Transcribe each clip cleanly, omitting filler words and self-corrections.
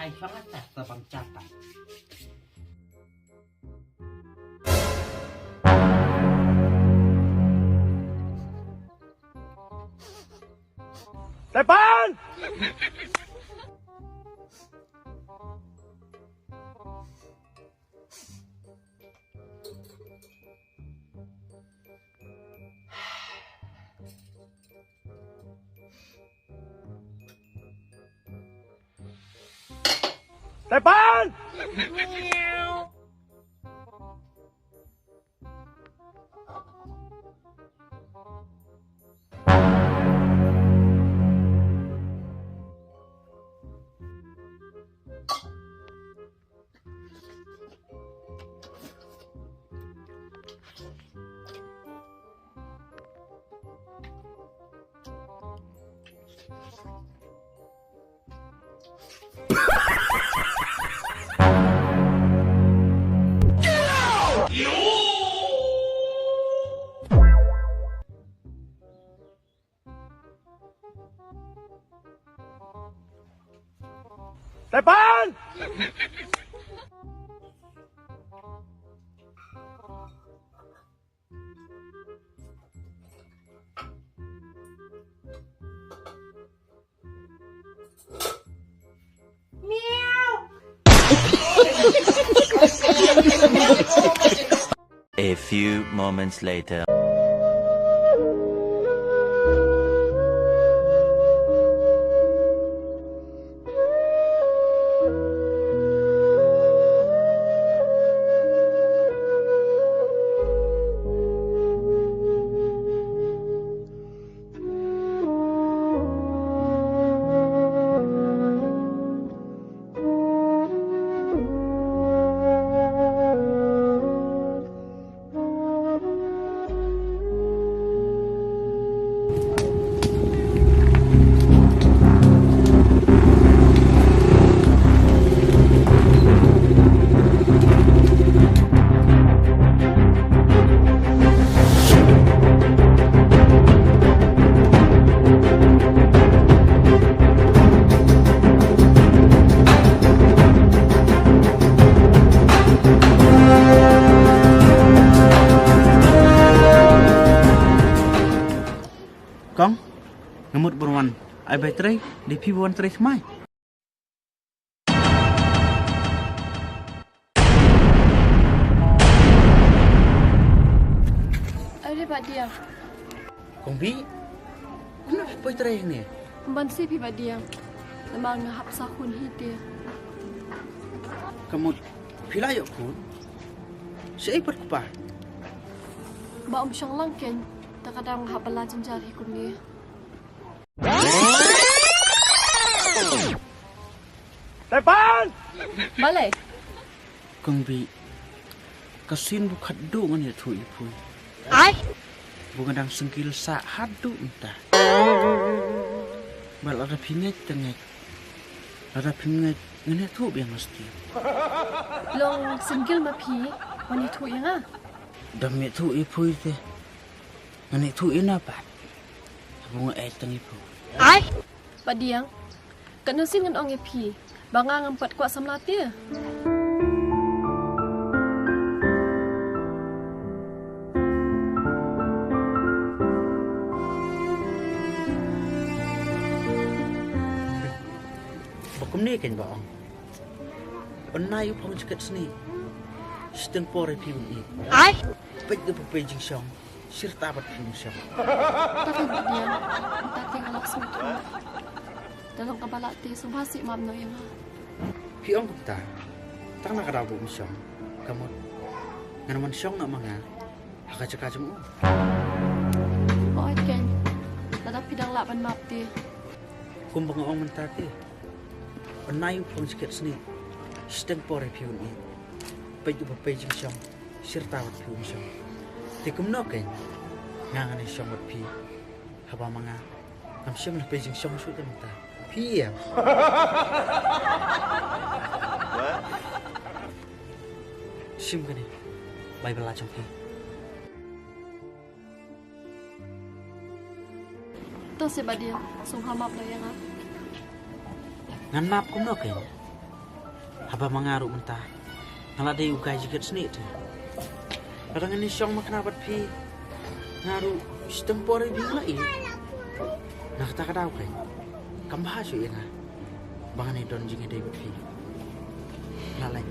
ai chong ta ta bang chapa Depan! Depan! Depan! A few moments later. Kong ngemut berwan ai baterai di pi buan terai semai Ada Pak Diang. Kong bi kenapa baterai ni Bansi pi Pak Diang. Lemang ngahap sahun hidir. kamu pilayok kun seipat kupa Ba syang langken. Takadang ngahap belajan jari kun ni. Depan! Balai. Kong bi kasin bu khaddu ngan ya thui pui Ai. bu ngadang sengkil sa haddu entah bal ada pinget tengek ada pinget ngene tu biang mesti Long singgil ma pi. Wani tu yang ah. dami tu ipui te ngene tu ina pa bunga etang ipu Ai. Pak Diang. Kan sin ngan ong e pi. Bangang empat kuat samlatia. bakum ni kan baong penai upang cekat seni seteng pore pi ni Ai. pek de pejing syong sirta bat pi syong Takkan Pak Diang. Takkan alak semut. Dalam kepala ti subhasi mam no yang ah. pi ong ta tang nak rabu syong kamu ngana man syong nak manga haka cekak jemu Oh kan. Dadak pidang lapan map ti. kumbang ong mentati penai upang cekat seni seteng pore pi ni pek de pejing syong sirta bat pi syong tikum no kan ngangan syong bat pi haba manga nam syong na pejing syong su ta pi ya sim kan ni bai bela chong pi Tu si Pak Diang. Sungha map no yang ah. ngan map kum no kan Haba mangaru mentah. Ngala day ugay jigat seni tu. Kadang ini syong makna bat pi ngaru stempore bingla i. Nak tak kadau kan. Kambah su ina. Bangane don jinga day bat pi. Lalai.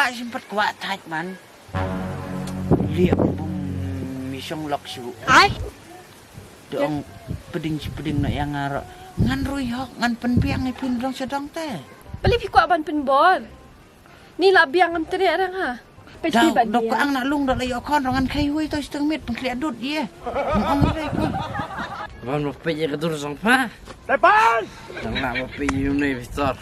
Sempat kuat tight man. Lihat bung misong lok su. Ai. Dong peding nak yang ngarok. Ngan rui hok ngan penbiang ni pun dong sedang teh. Beli pi kuat ban penbol. Ni lah biang am tere orang ha. Pesti ban Dok ang nak lung dak layo kon rongan kai hui to seteng mit pengkliat dut ye. Ong ni dai ko. Vam lo peje ke tur sang pa. Depan! Tang nak mo peje yun na Victor.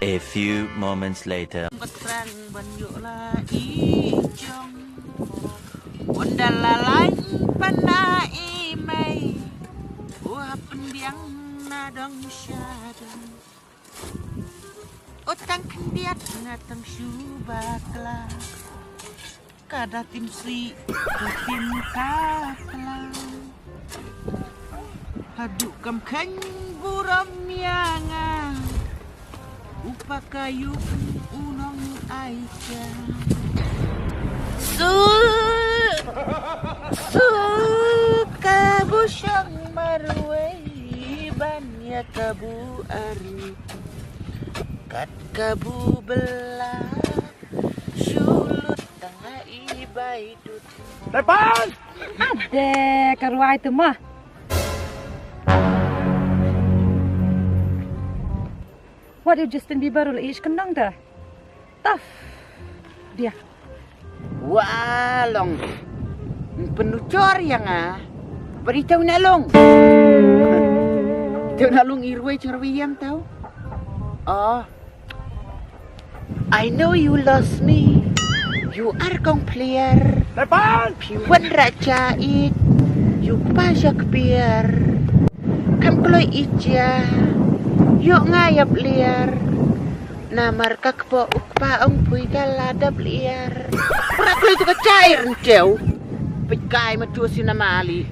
A few moments later. Ketrang banyu la ijong. Undal lalai panai mai. Wah pendiang nadang syadang. Otang kendiat ngatang subakla. Kada tim sri tim kakla. Haduk kam kan buram yanga. Upa kayu unong aja. Kabu syang marwai banyak kabu ari. Kat kabu belah sulut tengah ibaidut. Depan! Ada karuai tu mah. What if Justin Bieber ul ish kendang dah? Tough. Dia. Walong. Penucor yang beritahu nalong. Tahu nalong irwe cerwiyam tahu? Oh. I know you lost me. You are kong player. Depan! Piwan raja it. You pasak biar. Kam kloy ija. Yuk ngayap liar. Namar kakpo ukpaong pui galadap liar. Praklo itu kecair jauh. Pikai matu sinamali.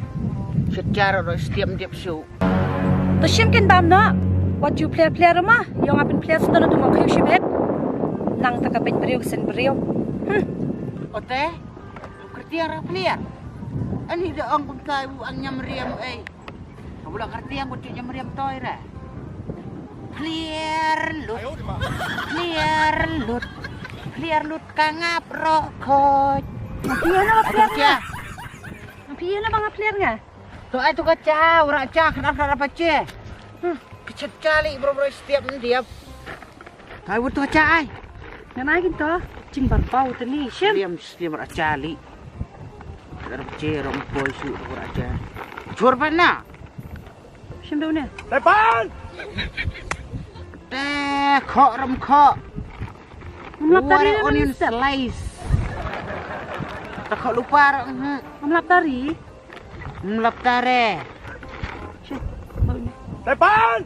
Secara ro setiap show. Tu shimkin bam na. What you player mah? Yang apin player sedang tu makai shibet. Nang tak kapit beriu sen beriu. Ote, kerti yang player. Ani dah ang pengkai ang nyamriam Kabulah kerti yang buat nyamriam toira. Clear lut kangap rokok. Nampian apa player nga? Nampian apa nga player nga? Tu ay tu kaca, ura cak kenapa ce? Kecet cali bro setiap mendiap. Kau butuh kaca ay. Nanakin to, cing barbau tu ni. Shim. Diam setiap ura cali. Ada ce rom boy su ura aja. Jur mana? Shim dah ni. Depan! Kok rom kok. Melap tari Wari onion slice. Tak kau lupa melap tari. melap tare. Shim. Bau ni. Depan!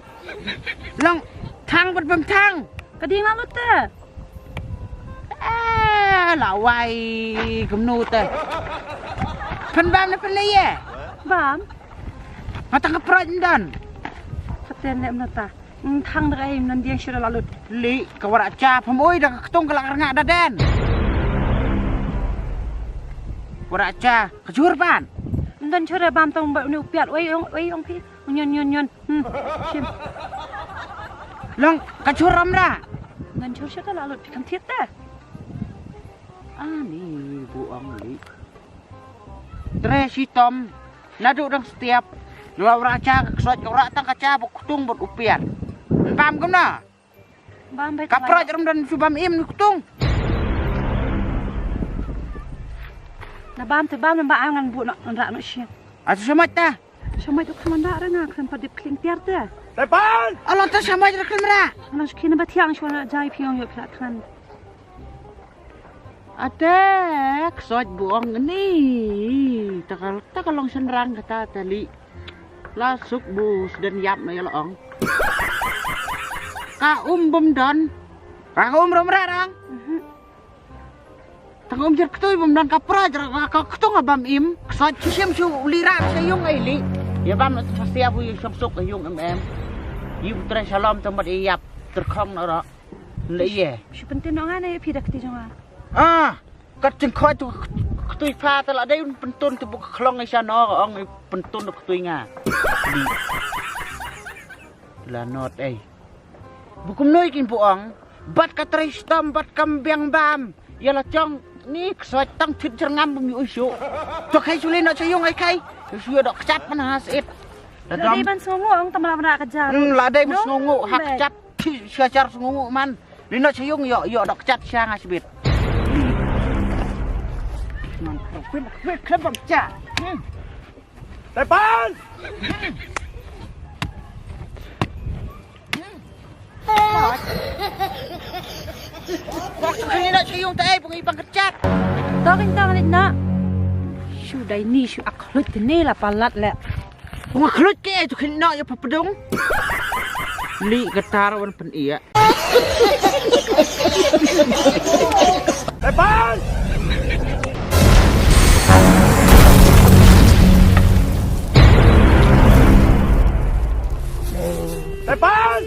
Long tang berpemtang. Kading lalu tu. Lawai kemnu teh. Penbam na penleye. Bam. Matang keproj dan. Kapten nak menata. Thang dah ayam nanti yang sudah lalu. Li kawarak ca pemoi dah ketung kelak ngak daden. Warak ca kejur pan. Dan sudah bam tong buat ni upiat. Oi ong pi. Nyon. Shim. Long kejur ram dah. Dan sudah lalu pikam tiap dah. Ni buang li. Tre si Tom nadu dang setiap dua warak ca kesuat warak tang kaca ketung buat upiat. Pam kemna? Bam baik. Kaproj ram dan subam im ketung. Na bam tu bam na angan bu nak rak nak shim. Atu semat dah. Siamai tu kamanda ranga kan padip kling tiar te. Depan! Allah tu sama je kamera. Alas kina batiang shwana jai piong yo plat kan. Atek, sot buang ni. Takalong senrang kata tali. Lasuk bus dan yap na yalong. Ka bom don. Ka romrang. Tangom jer ketui bom don ka prajar ka ketong abam im. Sot siam su lira sayung ai ya bam pasti aku yung suk yung Yu tra salam tempat yap terkong na le ye. Si penting nongan ay pidak ti jonga. Kat jeng koi tu ketui fa tala dai pentun tu buk klong ai sana ong pentun tu ketui nga. Di la not ai. Bukum noi kin puang bat ka tristam bat kambiang bam. Yala chong ni soi tang thit jerngam bum yu su. To kai sulin no sayung ai kai. Su dok cap mana hasit. Ladai ban songo ang tamala mana kajar. Ladai mas ngungu hak cap siacar ngungu man. Lino sayung yo dok cap siang asbit. Man kwit klebam ca. Depan! Waktu lino sayung tay pengibang kecap. Takin tangan na. Shu dai ni shu aklut ni la palat le. Mga kelut ke itu kena ya papadong. Li ketarawan pen iya. Depan! Depan!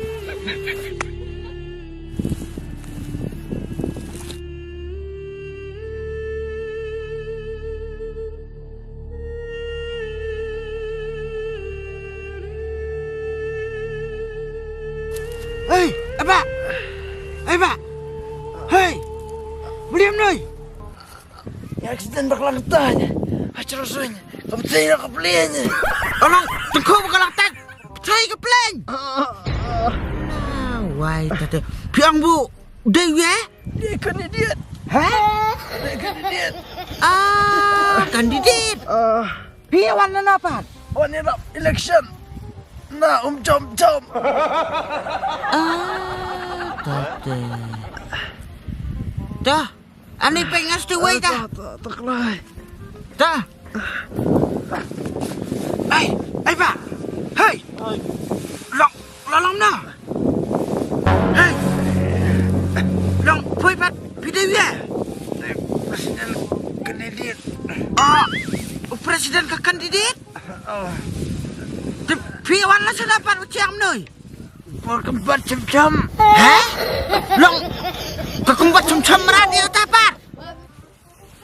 Hei, apa? Hei, beliam noi. Ya accident bakalan tanya. Acara soalnya. Kamu tidak kepeliannya. Tolong, tengkau bakalan tak. Saya ke plan. Why tadi? Piang bu, dewi ya? Dia kandidat. Hah? Dia kandidat. Kandidat. Piang warna apa? Wanita election. Nah, jom. Tadi. Dah, ani pengas tu wei dah. Tak kelai. Dah. Hey, Pak. Hey. Long na. Hey. Long, pui Pak. Pidai ya. Presiden kandidat. Presiden ke kandidat? Piawan lah sudah dapat uciang noi. Berkembat cem-cem. Hah? Long, kekembat cem-cem radio dapat.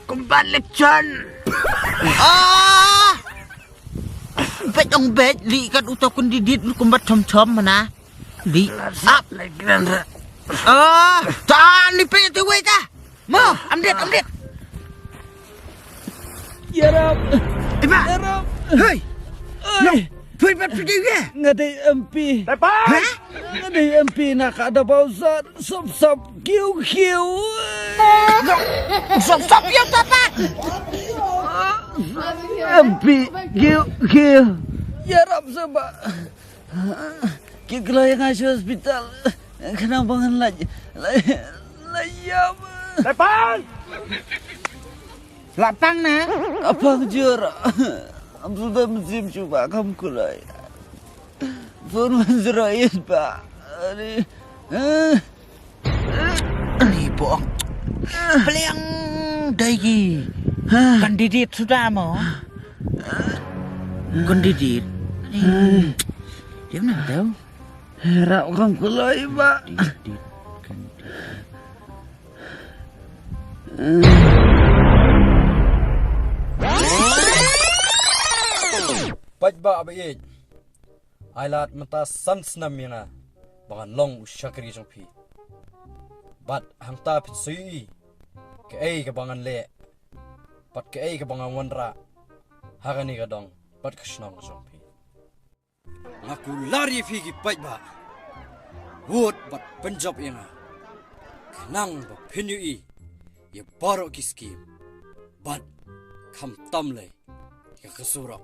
Kembat lekcan. Bet ong bet li kan utau kandidat lu kembat cem-cem mana? Li. Lagi nanda. Tahan ni pengen tu wei dah. Mo, amdet. Ya Rab. Ima. Ya Rab. Hey. Long, pui pat pidai ya. Ngadai MP. Depan! Hah? Ngadai MP nak ada pausan. Sop kiu. Stop yang dapat. MP kiu. Ya Rab sebab. Kita yang ngasih hospital. Kenapa lagi? Layam. Depan! Lapang na. Apa jur? Sudah musim coba kamu kulai. Pun menjerai Pak. Ni bohong. Peliang dai. Kandidat sudah mau. Kandidat. Dia mana tahu? Herak kamu kulai Pak. Pajba abai ailat mata sans namina bangan long usyakri jongpi bat hangta pitsui ke ke bangan le pat ke ke bangan wanra hagani gadong pat krishnong jongpi ngaku lari figi pajba wood bat penjab ina kenang ba penui ye baro kiski bat kam tamle ya kesurok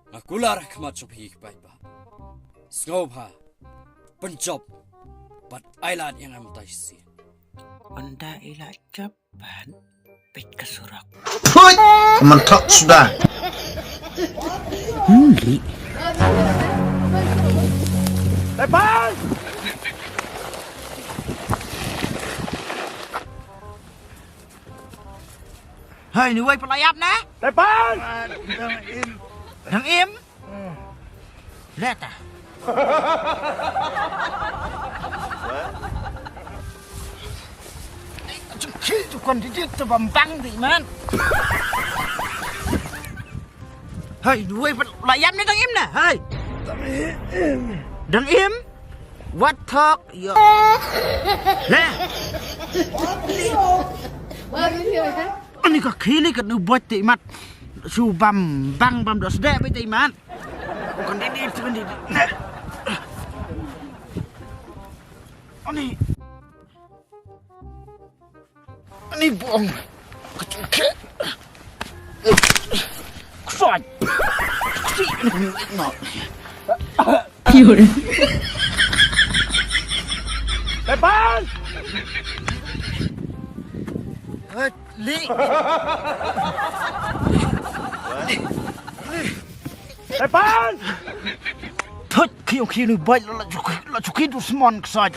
Ngakular kemat cobi baik ba. Sengau ha. Penjob. Bat ailat yang am taisi. Anda ilah jaban pet kesurak. Pui, mentok sudah. Li. Depan! Hai, ni wei pelayap na. Depan! Dang im. Lihat ah. Cukil tu kon di tu bambang di man. Hai, ni wei pelayap ni dang im na. Hai. Dang im. What talk yo. Lah. Ani ka kili ka nu buat ti mat. Su bambang bam dos de pe ti man. Kon di tu di. Ani buang. Kecil. Kusat. Si no. Depan! Li. Depan! Thut khi nu bai la chuki tu smon ksat.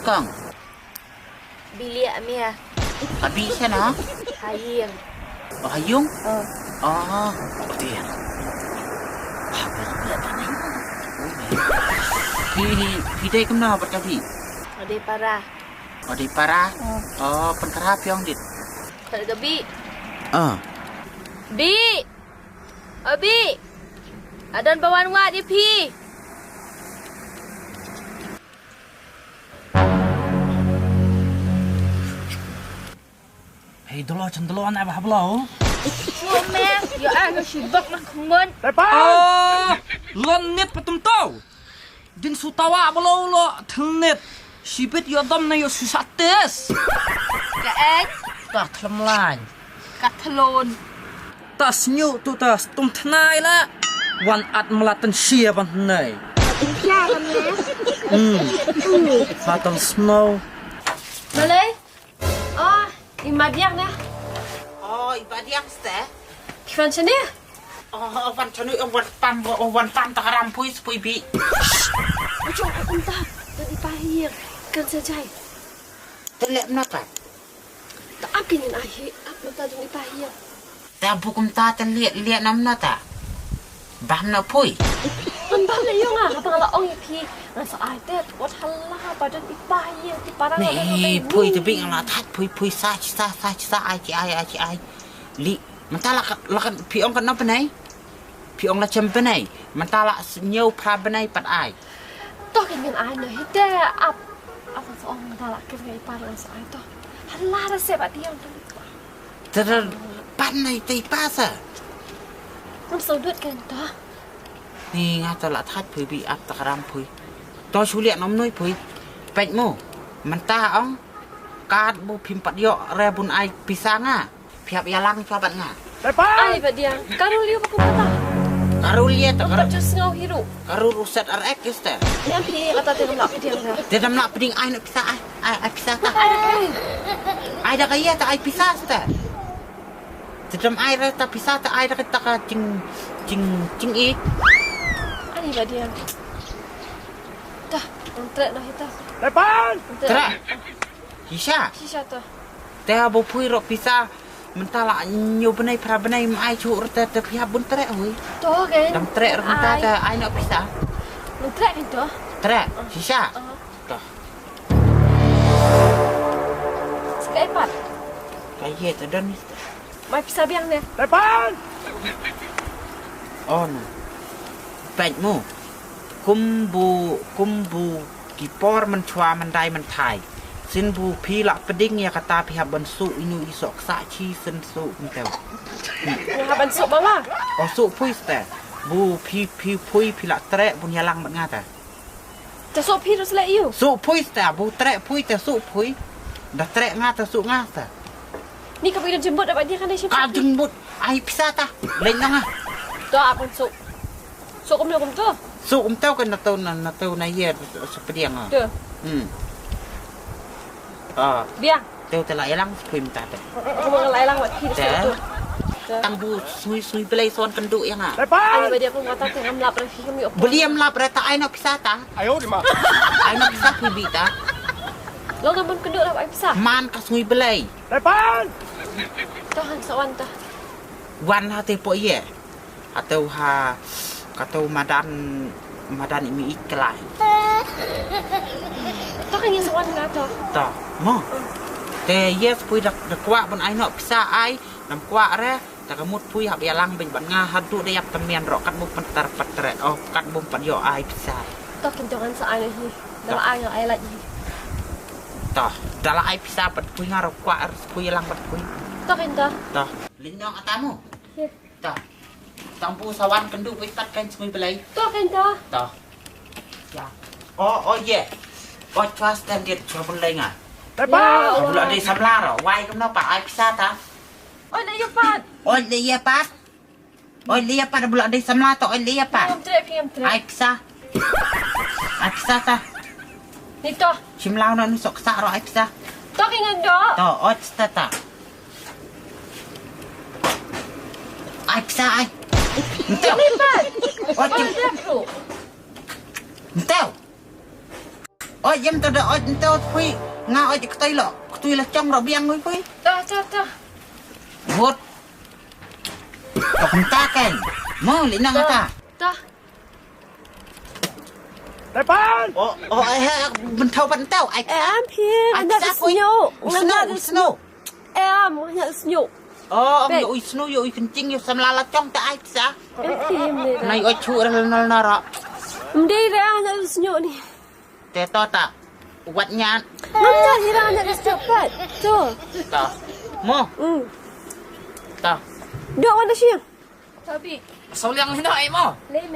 Kang, Bilik Amir. habis sana. Haying. Oh, hayung? Oh, dia. Pidai kemana berkali? Ode parah. Oh, di parah. Oh, penkerap yang dit. Kat gebi. Bi. Abi. Adan bawan wat di pi. Hei, dulu cendelo anak apa belau? Mẹ, giờ ai nó chỉ bật nó không muốn. Depan! Lon net patum tau. Din sutawa belau lo telnet. Sibit yo dom na yo susates. Cả anh, Tak telemlan. cả thalon. Tas nyu tu tas tum tnai la. Wan at melatan sia ban nai. Anh cha làm nè. Fatal snow. Mà lấy. Đi mà điang nè. Oh, ibadiang ste. Kifan sini. Oh, wan chanu wan pam takaram puis bi. Ucap aku entah. Tadi pahir. Kan saja. Telek menapa? Tak apa yang akhir. Apa tadi di pahir. Ta bukum ta telek namna ta. Bahna pui. Man bah le yung apa ngala ong ipi. Nasa ai te wat halah badan di pahir di parang. Ni pui tu bing la that pui sa ai. Li mentala la pi ong kan apa nai? Pi ong la cem penai. Mentala nyau pra penai pat ai. Toh kan ai no hite ap. Apa seorang mentala ke ngai parang sa ai toh. Halah dah sebab dia tu. Ter pan nai tei pasa. Nam saudut kan toh. Ni ngata la that pui bi ap takaram pui. To chuliak nom noi pui. Pek mo. Mentah ong kad bu pimpat yo rebun ai pisanga. Piap yalang sabat nga. Ai ba dia? Karu liu aku kata. Karu liat Karu just ngau hiru. karu ruset RX este. Ni ampi kata dia nak dia dah. Dia dah nak peding ai nak pisah ai pisah tak. Ai. Ai dah kaya tak ai pisah este. Sedem ai dah tak pisah tak ai dah kita cing i. Ai ba dia? Dah, entret dah kita. Depan! Terak. Hisha. Kisah tu. Teh bo pui ro pisah. Mentala nyu benai pra benai ai chu rete te pihak bun trek oi. Toh kan. Dam trek renta te ai nak pisah. Entret kan toh. Trek. Hisha. Toh. Sekai pat. Kaya tu dan ni. Mai pisah biang ni. Depan! On. Pek mo. kumbu kipor menchua mendai mentai sin bu pi la peding ya kata pihak bensu inu isok sachi sen su mentel Nga bansuk mama. oh su pui ste bu pi pui pi la trek bun yalang mat ngata Ta so pi terus let you. su pui ste bu trek pui te su pui dah trek ngata su ngata Ni kau pergi jemput dapat dia kan dia siapa? ka jembut ai pisa ta lain nang ah Tu apa bansuk? So kum tu. su tau kan na tau na ye sepediang ah Tu. Biang. teu te la yalang pui minta te Aku mau ngelailang buat pi terus tu. tang bu sui belai son kendu yang ah Ai badi aku ngata tengam lap lagi kami op. beliam lap reta ai nak pisa ta 哎呦我的妈！ ai nak pisa pui bi ta Lo ngam keduk dapat pisah. man ka sui belai 来搬！ Tahan sawan ta. wan ha te po ye atau ha katau madan imi iklai Tahan yang sawan ngata. ta mo te yes pui dak kwa bon ai nak pisa ai nam kwa re ta kamut pui hab yalang ben ban nga hadu de yak tamian ro kat bu pentar patre oh kat bu pan yo ai pisa Takin jangan sa ai ni. Dalam ai ai lagi. ta dala ai pisa pat pui nga ro kwa pui yalang pat pui Takin ta. ta linong atamu Ye. ta tang pu sawan kendu pui tat kan sui belai Takin ta. ta ya oh ye oh trust dan dia coba belai nga 来搬！ bulan di samla ro wai kam no pa ai pisa ta Oi dah yupat. oi dia pat oi dia pat bulan di samla to oi dia pat Pingam trek, pingam trek. ai pisa ta Ni to. simlau no sok sa ro ai pisa Takin ando. to oi sta ta ai pisa ai entau Lipat. oi Oi dah bro. entau oi jem to da oi entau pui nga oi ktoi la chong ro biang ngui pui Ta. vot to kunta kan mo linang ta Ta. 来搬！ oh ai ha bentau bentau ai Em pia. Anda senyuk. snow Em hanya senyuk. oh Baik. yo snow yo kencing yo samlala chong ta ai pisa Em pia ni. nai oi chu ra na ra Mdi dah hanya senyuk ni. te to ta wat nyan Mama hira hanya cepat. Tu. ta mo ta Dok mana sih? Tapi. Sao liang hina ai mo? Leh.